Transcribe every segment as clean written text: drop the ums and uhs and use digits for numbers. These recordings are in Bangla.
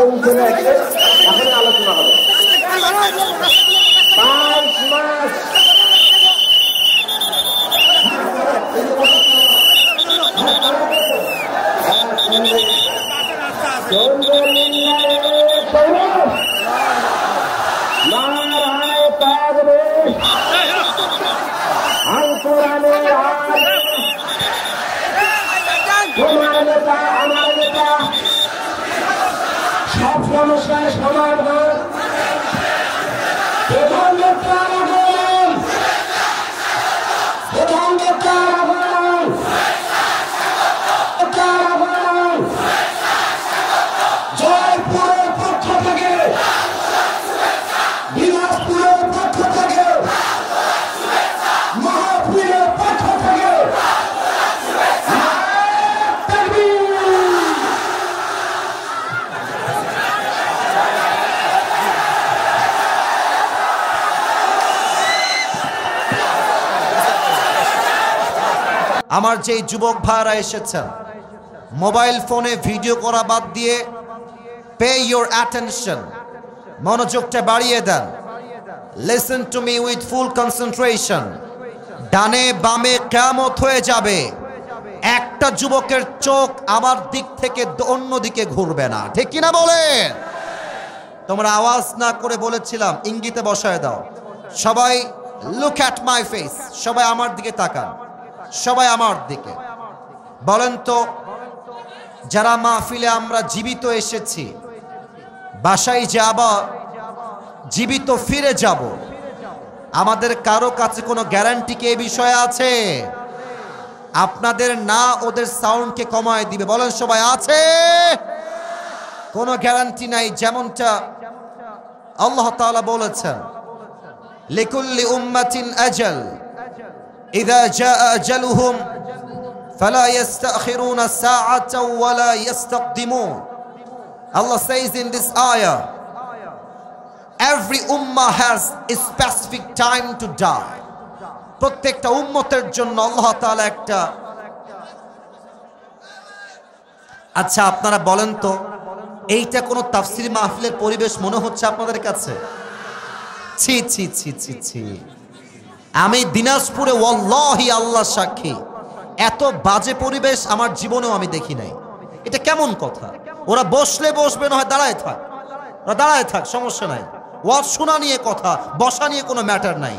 আগুন চলে আসছে, এখন আলোচনা হবে। 5 মাস সব সমস্যার সমাধান জয়পুরের পক্ষ থেকে, দিনাজপুরের পক্ষ থেকে, মাহফিলের পক্ষ থেকে আমার যেই যুবক ভাইরা এসেছেন, মোবাইল ফোনে ভিডিও করা বাদ দিয়ে পে ইউর অ্যাটেনশন, মনোযোগটা বাড়িয়ে দেন। Listen to me with full concentration. ডানে বামে কিয়ামত হয়ে যাবে, একটা যুবকের চোখ আমার দিক থেকে অন্য দিকে ঘুরবে না, ঠিক কিনা বলেন? তোমরা আওয়াজ না করে বলেছিলাম ইঙ্গিতে বসায় দাও। সবাই লুক অ্যাট মাই ফেস, সবাই আমার দিকে তাকান, সবাই আমার দিকে। বলেন তো, যারা মাহফিলে আমরা জীবিত এসেছি, বাসায় যে আবার জীবিত ফিরে যাব, আমাদের কারো কাছে কোনো গ্যারান্টি কি এই বিষয়ে আছে? আপনাদের না ওদের সাউন্ডকে কমায় দিবে, বলেন সবাই আছে? কোনো গ্যারান্টি নাই। যেমনটা আল্লাহ তাআলা বলেছেন, লিকুল্লি উম্মাতিন আজাল ইযা জাআ আজালুহুম ফালা ইস্তাখিরুনা সাআতাও ওয়ালা ইস্তাকদিমুন। Allah says in this ayah, every ummah has a specific time to die. প্রত্যেকটা উম্মতের জন্য আল্লাহ তাআলা একটা। আচ্ছা আপনারা বলেন তো, এইটা কোনো তাফসীর মাহফিলের পরিবেশ মনে হচ্ছে আপনাদের কাছে? ছি ছি ছি ছি ছি। আমি দিনাজপুরে ওয়াল্লাহি আল্লাহ সাক্ষী, এত বাজে পরিবেশ আমার জীবনেও আমি দেখি নাই। এটা কেমন কথা? ওরা বসলে বসবে, না হয় দাঁড়ায় থাক, ওরা দাঁড়ায় থাক, সমস্যা নাই। ওয়াজ শোনা নিয়ে কথা, বসা নিয়ে কোনো ম্যাটার নাই।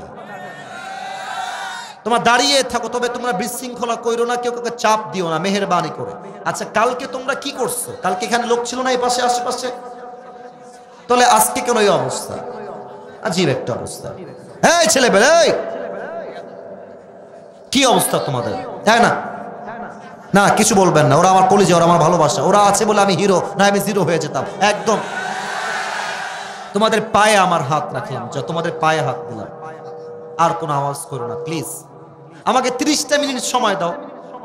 তোমরা দাঁড়িয়ে থাকো, তবে তোমরা বিশৃঙ্খলা কইরো না, কেউ কাউকে চাপ দিও না, মেহেরবানি করে। আচ্ছা কালকে তোমরা কি করছো? কালকে এখানে লোক ছিল না এই পাশে আশেপাশে? তাহলে আজকে কেন এই অবস্থা? আজীব একটা অবস্থা। এই ছেলেবেলে, এই কি অবস্থা তোমাদের? তাই না? না কিছু বলবেন না, ওরা আমার কলিজা, ওরা আমার ভালোবাসা, ওরা আছে বলে আমি হিরো, না আমি জিরো হয়ে যেতাম একদম। তোমাদের পায়ে আমার হাত রাখলাম, যা তোমাদের পায়ে হাত দিলাম। আর কোনো আওয়াজ করো না প্লিজ। আমাকে 30টা মিনিট সময় দাও,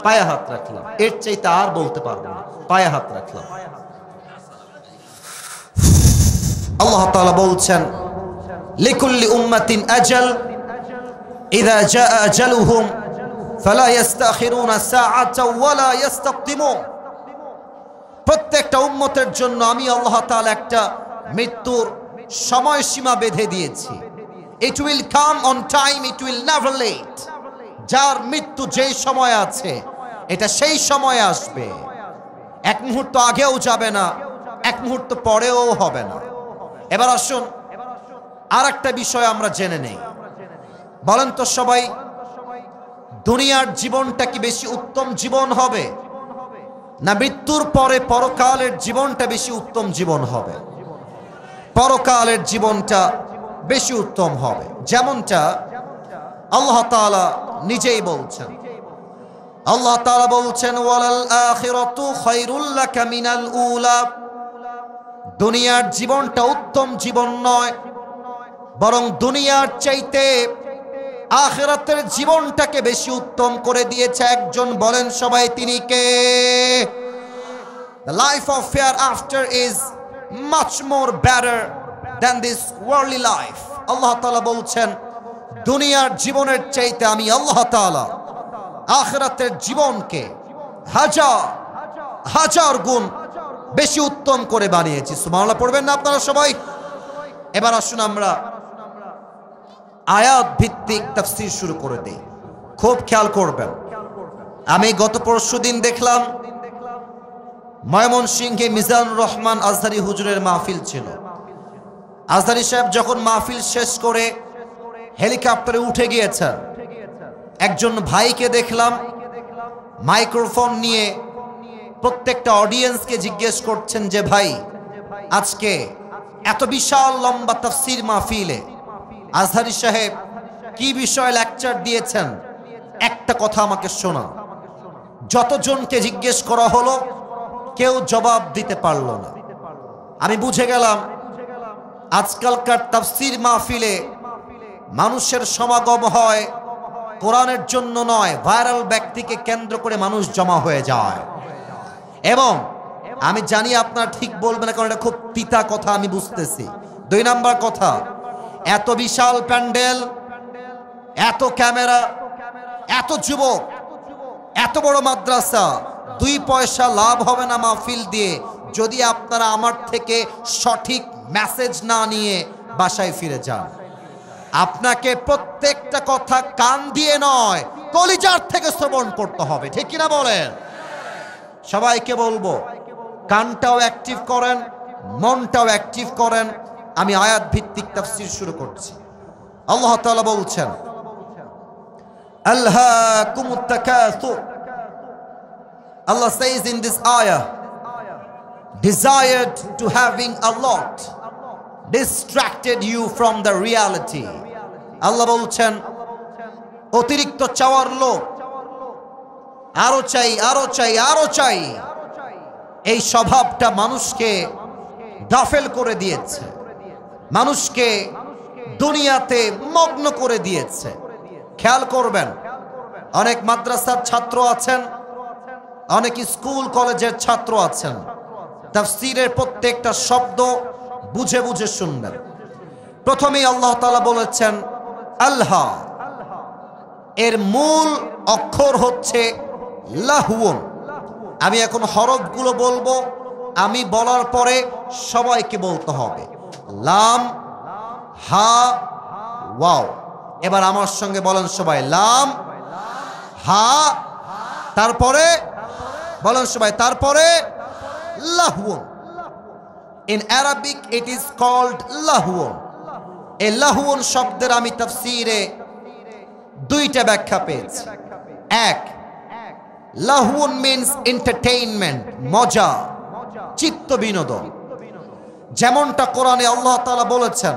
পায়ে হাত রাখলাম, এর চাইতে আর বলতে পারবো না, পায়ে হাত রাখলাম। আল্লাহ তাআলা বলছেন, লিকুল্লি উম্মাতিন আজাল ইযা জাআ আজালুহুম ফালা ইস্তাখিরুনা সাআতাও ওয়ালা ইস্তাকদিমুন। প্রত্যেকটা উম্মতের জন্য আমি আল্লাহ তাআলা একটা মৃত্যুর সময়সীমা বেঁধে দিয়েছি। It will come on time, it will never late. যার মৃত্যু যেই সময় আছে, এটা সেই সময় আসবে। এক মুহূর্ত আগেও যাবে না, এক মুহূর্ত পরেও হবে না। এবার আসুন আর একটা বিষয় আমরা জেনে নেই। বলেন তো সবাই, দুনিয়ার জীবনটা কি বেশি উত্তম জীবন হবে, না মৃত্যুর পরে পরকালের জীবনটা বেশি উত্তম জীবন হবে? পরকালের জীবনটা বেশি উত্তম হবে। যেমনটা আল্লাহ তাআলা নিজেই বলছেন। আল্লাহ তাআলা বলছেন, ওয়ালাল আখিরাতু খায়রুল লাকা মিনাল উলা। দুনিয়ার জীবনটা উত্তম জীবন নয়, বরং দুনিয়ার চাইতে আখিরাতের জীবনটাকে বেশি উত্তম করে দিয়েছে একজন। বলেন সবাই তিনি কে? The life of hereafter is much more better than this worldly life. আল্লাহ তাআলা বলছেন, দুনিয়ার জীবনের চাইতে আমি আল্লাহ তাআলা আখিরাতের জীবনকে হাজার হাজার গুণ বেশি উত্তম করে বানিয়েছি। সুবহানাল্লাহ পড়বেন না আপনারা সবাই? এবার আসুন আমরা আয়াত ভিত্তিক তাফসীর শুরু করে দেই। খুব খেয়াল করবেন। আমি গত পরশুদিন দেখলাম ময়মনসিংহে মিজানুর রহমান আজহারি হুজুরের মাহফিল ছিল। আজহারি সাহেব যখন মাহফিল শেষ করে হেলিকপ্টারে উঠে গিয়েছেন, একজন ভাইকে দেখলাম মাইক্রোফোন নিয়ে প্রত্যেকটা অডিয়েন্সকে জিজ্ঞেস করছেন যে ভাই, আজকে এত বিশাল লম্বা তাফসীর মাহফিলে আজহারি সাহেব কি বিষয়ে লেকচার দিয়েছেন, একটা কথা আমাকে শোনা। যতজনকে জিজ্ঞেস করা হলো কেউ জবাব দিতে পারল না। আমি বুঝে গেলাম আজকালকার তাফসীর মাহফিলে মানুষের সমাগম হয় কোরআনের জন্য নয়, ভাইরাল ব্যক্তিকে কেন্দ্র করে মানুষ জমা হয়ে যায়। এবং আমি জানি আপনারা ঠিক বলবেন না, কারণ এটা খুব তিতা কথা, আমি বুঝতেছি। 2 নাম্বার কথা, এত বিশাল প্যান্ডেল, এত ক্যামেরা, এত যুবক, এত বড় মাদ্রাসা, 2 পয়সা লাভ হবে না মাহফিল দিয়ে যদি আপনারা আমার থেকে সঠিক মেসেজ না নিয়ে বাসায় ফিরে যান। আপনাকে প্রত্যেকটা কথা কান দিয়ে নয়, কলিজার থেকে শ্রবণ করতে হবে, ঠিক কিনা বলেন? সবাইকে বলবো কানটাও অ্যাক্টিভ করেন, মনটাও অ্যাক্টিভ করেন। আমি আয়াত ভিত্তিক তাফসীর শুরু করছি। আল্লাহ তাআলা বলছেন, আলহাকুমুত তাকাসুর। Allah says in this ayah, desired to having a lot distracted you from the reality. আল্লাহ বলছেন অতিরিক্ত চাওয়ার লোভ, আরো চাই, আরো চাই, আরো চাই, এই স্বভাবটা মানুষকে গাফেল করে দিয়েছে, মানুষকে দুনিয়াতে মগ্ন করে দিয়েছে। খেয়াল করবেন, অনেক মাদ্রাসার ছাত্র আছেন, অনেক স্কুল কলেজের ছাত্র আছেন, তাফসীরের প্রত্যেকটা শব্দ বুঝে বুঝে শুনবেন। প্রথমেই আল্লাহ তাআলা বলেছেন আল্লাহ, এর মূল অক্ষর হচ্ছে লাহুন। আমি এখন হরফগুলো বলবো, আমি বলার পরে সবাইকে বলতে হবে লাম, হা, ওয়াও। এবার আমার সঙ্গে বলেন সবাই, লাম, হা, তারপরে বলেন সবাই, তারপরে লাহুন। In Arabic it is called লাহুন। এই লাহুন শব্দের আমি তাফসীরে 2টা ব্যাখ্যা পেয়েছি। এক, লাহুন means entertainment, মজা, চিত্ত বিনোদন। যেমনটা কোরআনে আল্লাহ তাআলা বলেছেন,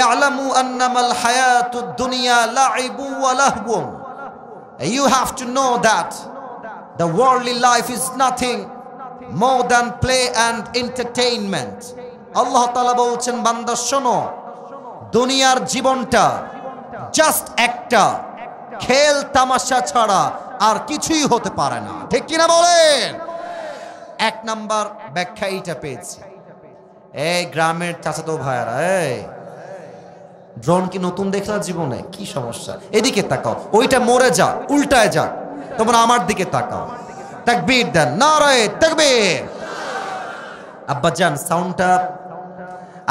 ই'লামু আন্নামাল হায়াতুদ দুনিয়া লাইবু ওয়া লাহবুন। You have to know that the worldly life is nothing more than play and entertainment. আল্লাহ তাআলা বলছেন, বান্দা শোনো, দুনিয়ার জীবনটা জাস্ট একটা খেল তামাশা ছাড়া আর কিছুই হতে পারে না, ঠিক কিনা বলেন? 1 নাম্বার ব্যাখ্যা এইটা পেয়েছি। এই গ্রামের চাচাতো ভাইয়ারা, এই ড্রোন কি নতুন দেখলা জীবনে? কি সমস্যা? এদিকে তাকাও, ওইটা মরে যা, উল্টায় যা, তোমরা আমার দিকে তাকাও, তাকবীর দেন, নারায়ে তাকবীর। আব্বাজান সাউন্ডটা,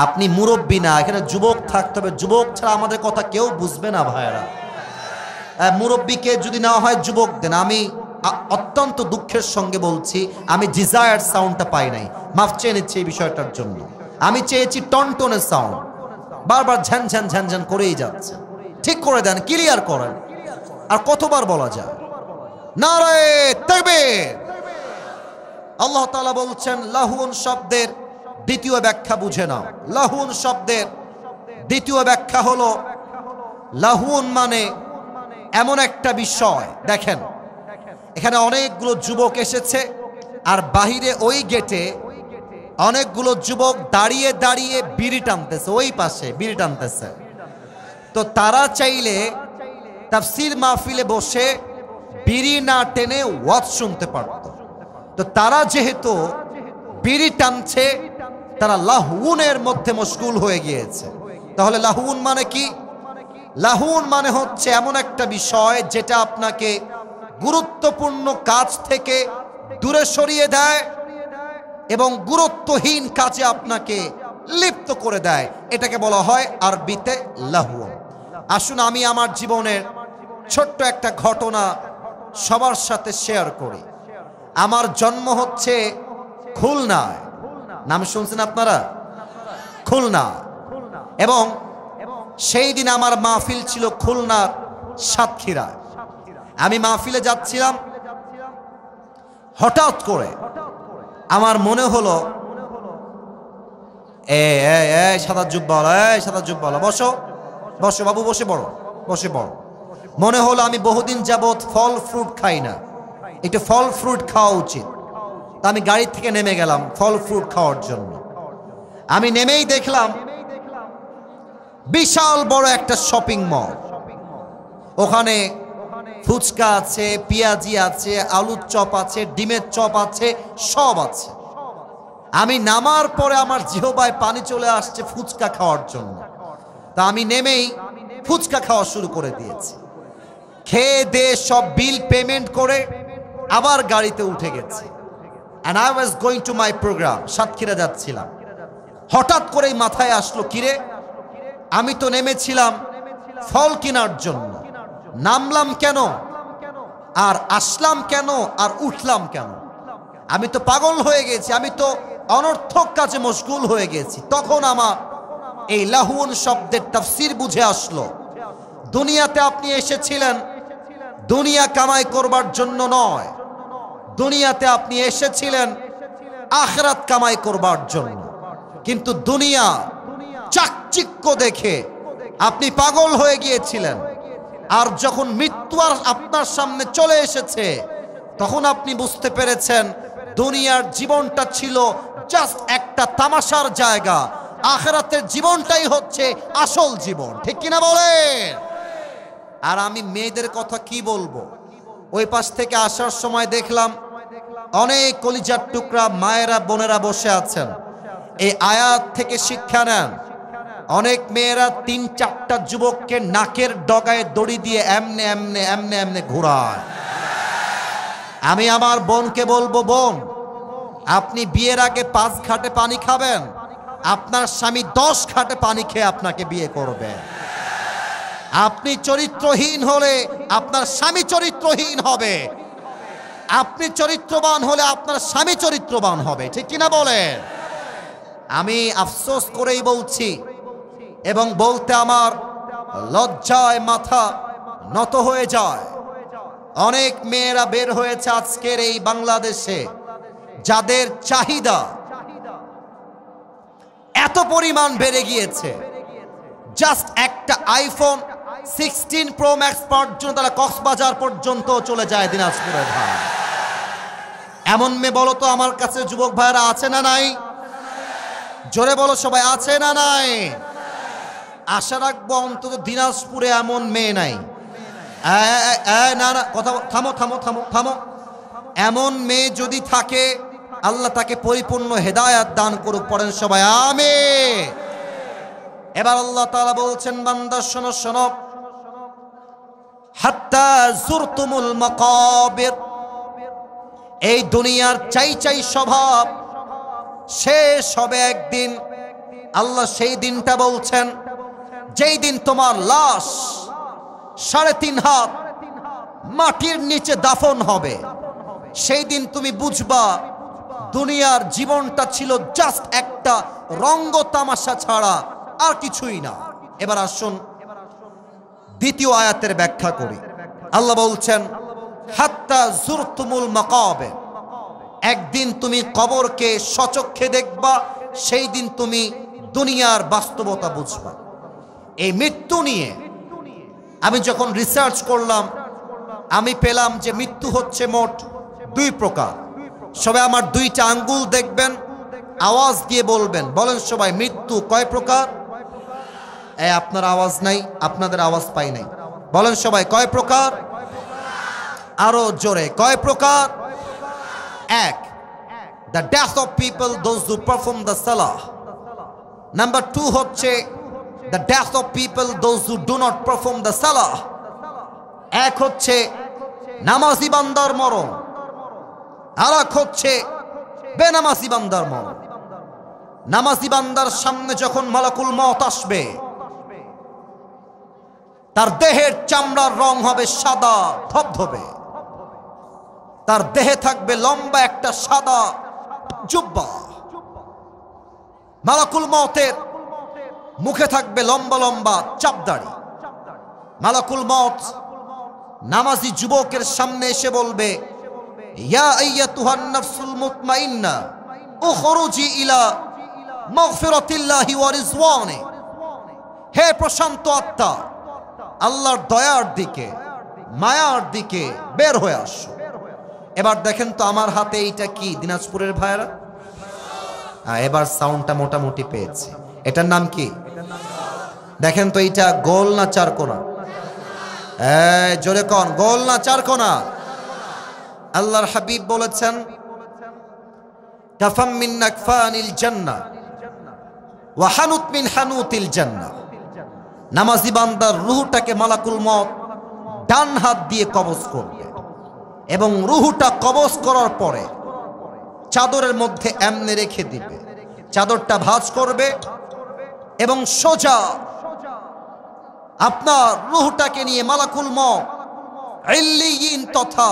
আপনি মুরব্বী না, এখানে যুবক থাকতে হবে, যুবক ছাড়া আমাদের কথা কেউ বুঝবে না ভাইয়েরা। মুরব্বীকে যদি না হয় যুবক দেন। আমি অত্যন্ত দুঃখের সঙ্গে বলছি, আমি ডিজায়ার সাউন্ডটা পাই নাই, মাফ চেয়ে নিচ্ছি এই বিষয়টার জন্য। আমি চেয়েছি টনটনের সাউন্ড, বারবার ঝ্যান ঝ্যান ঝ্যান ঝ্যান করেই যাচ্ছে। ঠিক করে দেন, ক্লিয়ার করেন। আর কতবার বলা যায় নারায়ে তাকবীর। আল্লাহ তাআলা বলছেন লাহুন শব্দের 2য় ব্যাখ্যা বুঝে নাও। লাহুন শব্দের 2য় ব্যাখ্যা হলো, লাহুন মানে এমন একটা বিষয়, দেখেন এখানে অনেকগুলো যুবক এসেছে আর বাহিরে ওই গেটে অনেকগুলো যুবক দাঁড়িয়ে দাঁড়িয়ে বিড়ি টানতেছে, ওই পাশে বিড়ি টানতেছে। তো তারা চাইলে তাফসীর মাহফিলে বসে বিড়ি না টেনে ওয়াজ শুনতে পারত। তো তারা যেহেতু বিড়ি টানছে, তারা লাহুনের মধ্যে মশগুল হয়ে গিয়েছে। তাহলে লাহুন মানে কি? লাহুন মানে হচ্ছে এমন একটা বিষয় যেটা আপনাকে গুরুত্বপূর্ণ কাজ থেকে দূরে সরিয়ে দেয়, এবং গুরুত্বহীন কাজে আপনাকে লিপ্ত করে দেয়, এটাকে বলা হয় আরবিতে লাহু। আসুন আমি আমার জীবনের ছোট্ট একটা ঘটনা সবার সাথে শেয়ার করি। আমার জন্ম হচ্ছে খুলনায়, নাম শুনছেন আপনারা? খুলনা। এবং সেই দিন আমার মাহফিল ছিল খুলনার সাতক্ষীরায়। আমি মাহফিলে যাচ্ছিলাম, হঠাৎ করে আমার মনে হলো সাদা জুব্বাওয়ালা বসো বসো বাবু, বসে পড়ো বসে পড়ো। মনে হলো আমি বহুদিন যাবৎ ফল ফ্রুট খাই না, একটু ফল ফ্রুট খাওয়া উচিত। তা আমি গাড়ি থেকে নেমে গেলাম ফল ফ্রুট খাওয়ার জন্য। আমি নেমেই দেখলাম বিশাল বড় একটা শপিং মল, ওখানে ফুচকা আছে, পেঁয়াজি আছে, আলুর চপ আছে, ডিমের চপ আছে, সব আছে। আমি নামার পরে আমার জিহ্বায় পানি চলে আসছে ফুচকা খাওয়ার জন্য। তা আমি নেমেই ফুচকা খাওয়া শুরু করে দিয়েছি। খেয়ে দিয়ে সব বিল পেমেন্ট করে আবার গাড়িতে উঠে গেছি। and I was going to my program, Satkhira যাচ্ছিলাম। হঠাৎ করেই মাথায় আসলো, কিরে আমি তো নেমেছিলাম ফল কেনার জন্য, নামলাম কেন আর আসলাম কেন আর উঠলাম কেন? আমি তো পাগল হয়ে গেছি, আমি তো অনর্থক কাজে মশগুল হয়ে গেছি। তখন আমার এই লাহুন শব্দের তাফসীর বুঝে আসলো। দুনিয়াতে আপনি এসেছিলেন দুনিয়া কামাই করবার জন্য নয়, দুনিয়াতে আপনি এসেছিলেন আখিরাত কামাই করবার জন্য। কিন্তু দুনিয়া চাকচিক্য দেখে আপনি পাগল হয়ে গিয়েছিলেন। আর যখন মৃত্যু আর আপনার সামনে চলে এসেছে, তখন আপনি বুঝতে পেরেছেন দুনিয়ার জীবনটা ছিল জাস্ট একটা তামাশার জায়গা, আখিরাতের জীবনটাই হচ্ছে আসল জীবন। ঠিক কিনা বলেন? আর আমি মেয়েদের কথা কি বলবো, ওই পাশ থেকে আসার সময় দেখলাম অনেক কলিজার টুকরা মায়েরা বোনেরা বসে আছেন। এই আয়াত থেকে শিক্ষা নেন। অনেক মেয়েরা 3-4টা যুবককে নাকের ডগায় দড়ি দিয়ে এমনে এমনে এমনে এমনে ঘোরায়। আমি আমার বোনকে বলবো, বোন আপনি বিয়ের আগে 5 ঘাটে পানি খাবেন, আপনার স্বামী 10 ঘাটে পানি খেয়ে আপনাকে বিয়ে করবে। আপনি চরিত্রহীন হলে আপনার স্বামী চরিত্রহীন হবে, আপনি চরিত্রবান হলে আপনার স্বামী চরিত্রবান হবে। ঠিক কিনা বলেন? আমি আফসোস করেই বলছি এবং বলতে আমার লজ্জায় মাথা নত হয়ে যায়। অনেক মেয়েরা বের হয়েছে আজকের এই বাংলাদেশে, যাদের চাহিদা এত পরিমাণ বেড়ে গিয়েছে, জাস্ট একটা আইফোন 16 প্রো ম্যাক্স পর্যন্ত তারা কক্সবাজার পর্যন্ত চলে যায় দিনাজপুরের ভাই। এমন মেয়ে বলো তো আমার কাছে যুবক ভাইরা আছে না নাই? জোরে বলো সবাই, আছে না নাই? আশা রাখবো অন্তত দিনাজপুরে এমন মেয়ে নাই। না না, কথা থামো থামো থামো থামো। এমন মেয়ে যদি থাকে আল্লাহ তাকে পরিপূর্ণ হেদায়াত দান করুক। পড়েন সবাই আমিন। এবার আল্লাহ তাআলা বলছেন, বান্দা শোনো শোনো, হাত্তা যুরতুমুল মাকাবির, এই দুনিয়ার চাই চাই স্বভাব শেষ হবে একদিন। আল্লাহ সেই দিনটা বলছেন যেই দিন তোমার লাশ 3.5 হাত মাটির নিচে দাফন হবে। সেই দিন তুমি বুঝবা দুনিয়ার জীবনটা ছিল জাস্ট একটা রঙ্গ তামাশা ছাড়া আর কিছুই না। এবার আসুন দ্বিতীয় আয়াতের ব্যাখ্যা করি। আল্লাহ বলছেন হাত্তা যুরতুমুল মাকাবির, একদিন তুমি কবরকে সচক্ষে দেখবা, সেই দিন তুমি দুনিয়ার বাস্তবতা বুঝবা। এই মৃত্যু নিয়ে আমি যখন রিসার্চ করলাম, আমি পেলাম যে মৃত্যু হচ্ছে মোট 2 প্রকার। সবাই আমার 2টা আঙ্গুল দেখবেন, আওয়াজ দিয়ে বলবেন। বলেন সবাই, মৃত্যু কয় প্রকার? আপনার আওয়াজ নাই, আপনাদের আওয়াজ পাই নাই। বলেন সবাই, কয় প্রকার? আরো জোরে, কয় প্রকার? 1, the death of people, those who perform the salah. Number 2 হচ্ছে the death of people, those who do not perform the salah. 1 হচ্ছে নামাজি বান্দার মরণ, আর 1 হচ্ছে বেনামাজি বান্দার মরণ। নামাজি বান্দার সামনে যখন মালাকুল মওত আসবে, তার দেহের চামড়ার রং হবে সাদা ধবধবে, তার দেহে থাকবে লম্বা একটা সাদা জুব্বা। মালাকুল মওতের মুখে থাকবে লম্বা লম্বা চাপদাড়ি। মালাকুল মওত নামাজি যুবকের সামনে এসে বলবে, ইয়া আইয়াতুহান নাফসুল মুতমাইন্না উখরুজি ইলা মাগফিরাতিল্লাহি ওয়া রিজওয়ানি, হে প্রশান্ত আত্মা, আল্লাহর দয়ার দিকে মায়ার দিকে বের হয়ে আসো। এবার দেখেন তো আমার হাতে এইটা কি, দিনাজপুরের ভাইরা? এবার সাউন্ডটা মোটামুটি পেয়েছে। এটার নাম কি দেখেন তো, এইটা গোল না চারকোনা? জোরে কোন, গোল না চারকোনা? আল্লাহর হাবিব বলেছেন, কাফাম মিন নাকফানিল জান্নাহ ওয়া হানুত মিন হানুতিল জান্নাহ। নামাজি বান্দার রূহটাকে মালাকুল মওত ডান হাত দিয়ে কবজ করবে এবং রূহটা কবজ করার পরে চাদরের মধ্যে এমনে রেখে দিবে, চাদরটা ভাঁজ করবে এবং সোজা আপনার রূহটাকে নিয়ে মালাকুল মওত ইল্লিয়িন তথা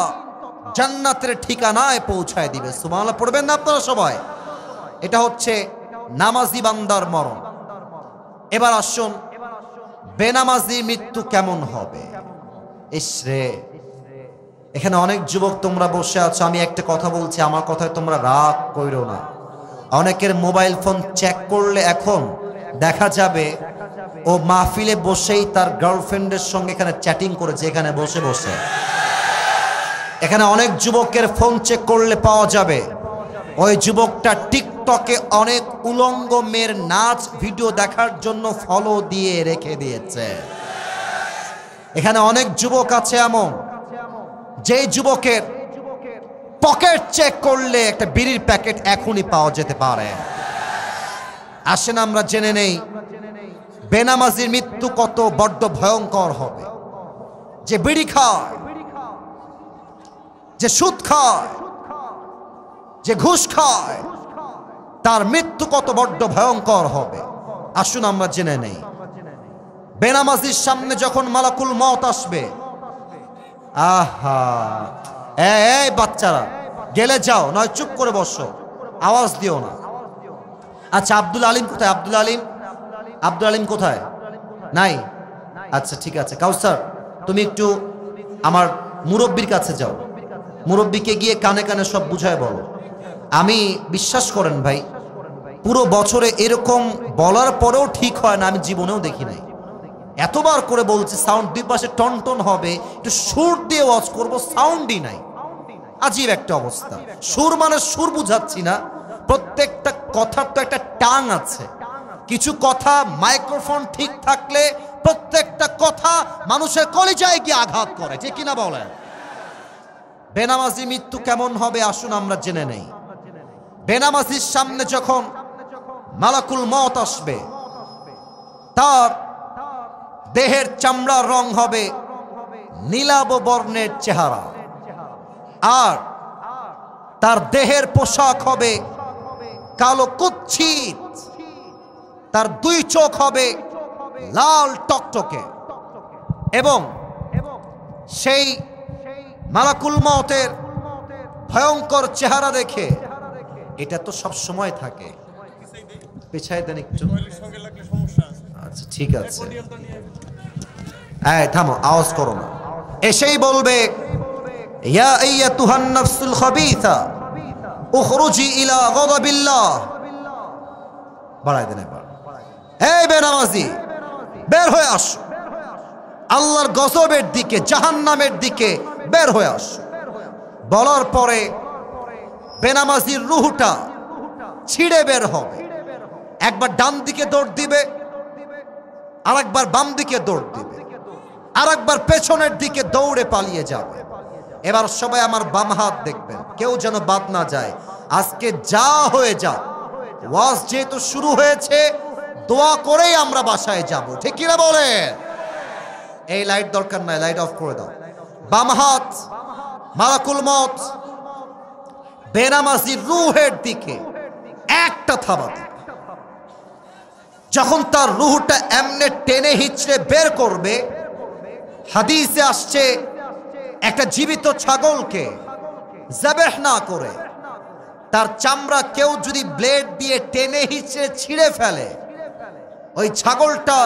জান্নাতের ঠিকানায় পৌঁছায় দিবে। সুবহানাল্লাহ পড়বেন না আপনারা সবাই? এটা হচ্ছে নামাজি বান্দার মরণ। এবার আসুন, বেনামাজি মৃত্যু কেমন হবে? ইসরে, এখানে অনেক যুবক তোমরা বসে আছো, আমি একটা কথা বলছি, আমার কথায় তোমরা রাগ কইরো না। অনেকের মোবাইল ফোন চেক করলে এখন দেখা যাবে ও মাহফিলে বসেই তার গার্লফ্রেন্ডের সঙ্গে এখানে চ্যাটিং করেছে, এখানে বসে বসে। এখানে অনেক যুবকের ফোন চেক করলে পাওয়া যাবে ওই যুবকটা টিকটকে অনেক উলঙ্গ মেয়ের নাচ ভিডিও দেখার জন্য ফলো দিয়ে রেখে দিয়েছে। এখানে অনেক যুবক আছে এমন, যে যুবকের পকেট চেক করলে একটা বিড়ির প্যাকেট এখনই পাওয়া যেতে পারে। আসেন আমরা জেনে নেই বেনামাজির মৃত্যু কত বড্ড ভয়ঙ্কর হবে। যে বিড়ি খায়, যে সুদ খায়, যে ঘুষ খায়, তার মৃত্যু কত বড্ড ভয়ঙ্কর হবে। আসুন আমরা জেনে নেই, বেনামাজির সামনে যখন মালাকুল মওত আসবে, আহা, এই বাচ্চারা গেলে যাও, নয় চুপ করে বসো, আওয়াজ দিও না। আচ্ছা, আব্দুল আলিম কোথায়? আব্দুল আলিম, আব্দুল আলিম কোথায়? নাই? আচ্ছা ঠিক আছে, কাউসার তুমি একটু আমার মুরব্বির কাছে যাও, মুরব্বিকে গিয়ে কানে কানে সব বুঝায় বলো। আমি বিশ্বাস করেন ভাই, পুরো বছরে এরকম বলার পরেও ঠিক হয় না, আমি জীবনেও দেখি নাই। এতবার করে বলছি সাউন্ড দুই পাশে টন টন হবে, একটু সুর দিয়ে ওয়াজ করবো, সাউন্ডই নাই। আজীব একটা অবস্থা। সুর মানে সুর বুঝাচ্ছি না, প্রত্যেকটা কথার তো একটা টাং আছে। কিছু কথা মাইক্রোফোন ঠিক থাকলে প্রত্যেকটা কথা মানুষের কলিজায় গিয়ে আঘাত করে, ঠিক কিনা বলেন? বেনামাজি মৃত্যু কেমন হবে আসুন আমরা জেনে নেই। বেনামাজির সামনে যখন মালাকুল মওত আসবে, তার দেহের চামড়ার রং হবে নীলাভ বর্ণের চেহারা, আর তার দেহের পোশাক হবে কালো কুৎসিত, তার দুই চোখ হবে লাল টকটকে, এবং সেই মালাকুল মওতের ভয়ঙ্কর চেহারা দেখে, এটা তো সব সময় থাকে, পিছায় দেন একটু, আচ্ছা ঠিক আছে, থামো, আওয়াজ করো না। এসেই বলবে, ইয়া আইয়াতুহান নাফসুল খাবিসা উখরুজি ইলা গাদাবিল্লাহ। বাড়াই দেন একবার, এই বেনামাজি বের হয়ে আসো, আল্লাহর গজবের দিকে, জাহান্নামের দিকে বের হয়ে আসো। বলার পরে বেনামাজির রূহটা ছিঁড়ে বের হবে। একবার ডান দিকে দৌড় দিবে, আরেকবার বাম দিকে দৌড় দিবে, আরেকবার পেছনের দিকে দৌড়ে পালিয়ে যাবে। এবার সবাই আমার বাম হাত দেখবেন, কেউ যেন বাদ না যায়। আজকে যা হয়ে যাক, ওয়াজ যেহেতু শুরু হয়েছে, দোয়া করেই আমরা বাসায় যাব, ঠিক কিনা বলে? এই লাইট দরকার নাই, লাইট অফ করে দাও। বাম হাত মালাকুল মওত বেনামাজির রূহের দিকে একটা থাবা দিবে। যখন তার রূহটা এমনে টেনে হিচড়ে বের করবে, হাদিসে আসছে একটা জীবিত ছাগলকে যাবেহ না করে তার চামড়া কেউ যদি ব্লেড দিয়ে টেনে হিচড়ে ছিঁড়ে ফেলে, ওই ছাগলটা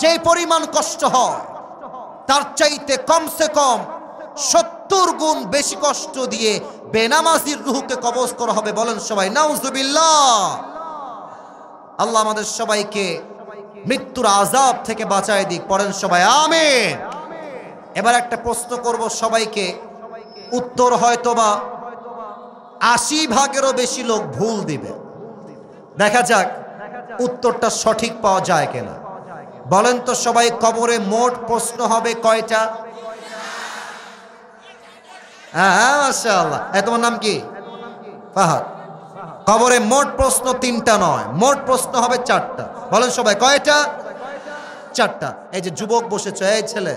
যে পরিমাণ কষ্ট হয় তার চাইতে কমসে কম 70 গুণ বেশি কষ্ট দিয়ে বেনামাজির রূহকে কবজ করা হবে। বলেন সবাই নাউজুবিল্লাহ। আল্লাহ আমাদের সবাইকে মৃত্যুর আযাব থেকে বাঁচায় দিক। পড়েন সবাই আমিন। এবার একটা প্রশ্ন করব সবাইকে, উত্তর হয়তোবা 80 ভাগেরও বেশি লোক ভুল দিবে। দেখা যাক উত্তরটা সঠিক পাওয়া যায় কিনা। বলেন তো সবাই, কবরে মোট প্রশ্ন হবে কয়টা? হ্যাঁ মাশাআল্লাহ। তোমার নাম কি? ফাহাদ। কবরে মোট প্রশ্ন 3টা নয়, মোট প্রশ্ন হবে 4টা। বলেন সবাই কয়টা? 4টা। এই যে যুবক বসেছে, এই ছেলে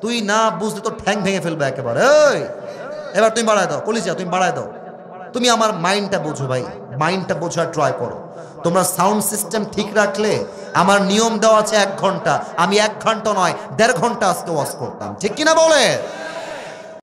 তুই না বুঝলে তো ঠ্যাং ভেঙে ফেলবে একেবারে। এই এবার তুমি বাড়ায় দাও, কলিজা তুমি বাড়ায় দাও। তুমি আমার মাইন্ডটা বোঝো ভাই, মাইন্ডটা বোঝার ট্রাই করো। তোমরা সাউন্ড সিস্টেম ঠিক রাখলে, আমার নিয়ম দেওয়া আছে 1 ঘন্টা, আমি 1 ঘন্টা নয় 1.5 ঘন্টা আজকে ওয়াজ করতাম, ঠিক কিনা বলে?